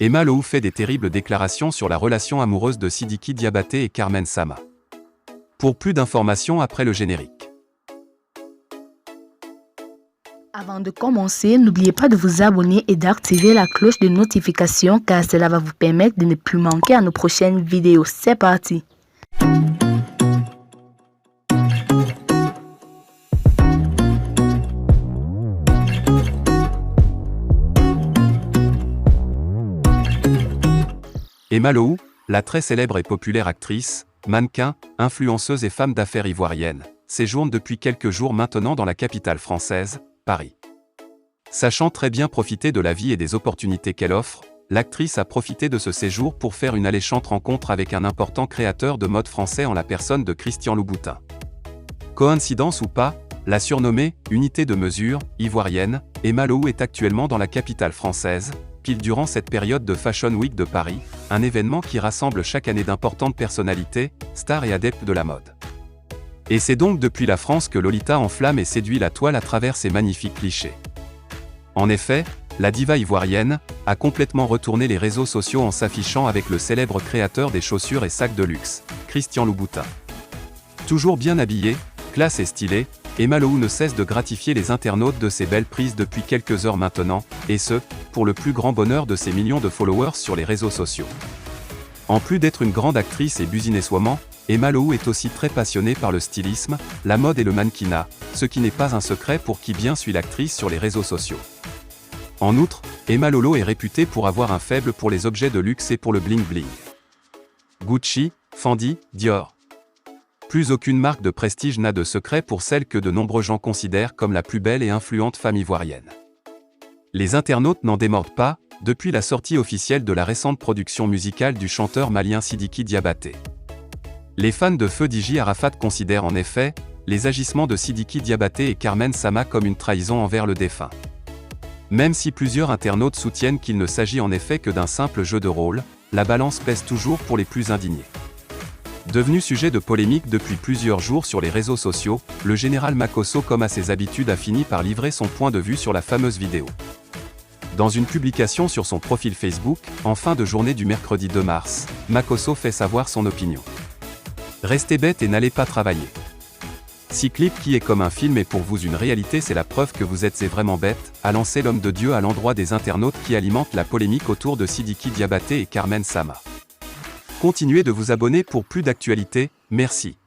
Emma Lohou fait des terribles déclarations sur la relation amoureuse de Sidiki Diabaté et Carmen Sama. Pour plus d'informations après le générique. Avant de commencer, n'oubliez pas de vous abonner et d'activer la cloche de notification car cela va vous permettre de ne plus manquer à nos prochaines vidéos. C'est parti! Emma Lohou, la très célèbre et populaire actrice, mannequin, influenceuse et femme d'affaires ivoirienne, séjourne depuis quelques jours maintenant dans la capitale française, Paris. Sachant très bien profiter de la vie et des opportunités qu'elle offre, l'actrice a profité de ce séjour pour faire une alléchante rencontre avec un important créateur de mode français en la personne de Christian Louboutin. Coïncidence ou pas, la surnommée « unité de mesure » ivoirienne, Emma Lohou est actuellement dans la capitale française, pile durant cette période de Fashion Week de Paris, un événement qui rassemble chaque année d'importantes personnalités, stars et adeptes de la mode. Et c'est donc depuis la France que Lolita enflamme et séduit la toile à travers ses magnifiques clichés. En effet, la diva ivoirienne a complètement retourné les réseaux sociaux en s'affichant avec le célèbre créateur des chaussures et sacs de luxe, Christian Louboutin. Toujours bien habillée, classe et stylée, Emma Lohou ne cesse de gratifier les internautes de ses belles prises depuis quelques heures maintenant, et ce, pour le plus grand bonheur de ses millions de followers sur les réseaux sociaux. En plus d'être une grande actrice et businesswoman, Emma Lohou est aussi très passionnée par le stylisme, la mode et le mannequinat, ce qui n'est pas un secret pour qui bien suit l'actrice sur les réseaux sociaux. En outre, Emma Lohou est réputée pour avoir un faible pour les objets de luxe et pour le bling-bling. Gucci, Fendi, Dior. Plus aucune marque de prestige n'a de secret pour celle que de nombreux gens considèrent comme la plus belle et influente femme ivoirienne. Les internautes n'en démordent pas, depuis la sortie officielle de la récente production musicale du chanteur malien Sidiki Diabaté. Les fans de Feu Dji Arafat considèrent en effet les agissements de Sidiki Diabaté et Carmen Sama comme une trahison envers le défunt. Même si plusieurs internautes soutiennent qu'il ne s'agit en effet que d'un simple jeu de rôle, la balance pèse toujours pour les plus indignés. Devenu sujet de polémique depuis plusieurs jours sur les réseaux sociaux, le général Makosso comme à ses habitudes a fini par livrer son point de vue sur la fameuse vidéo. Dans une publication sur son profil Facebook, en fin de journée du mercredi 2 mars, Makosso fait savoir son opinion. Restez bête et n'allez pas travailler. Si Clip qui est comme un film et pour vous une réalité c'est la preuve que vous êtes vraiment bête, a lancé l'homme de Dieu à l'endroit des internautes qui alimentent la polémique autour de Sidiki Diabaté et Carmen Sama. Continuez de vous abonner pour plus d'actualités, merci.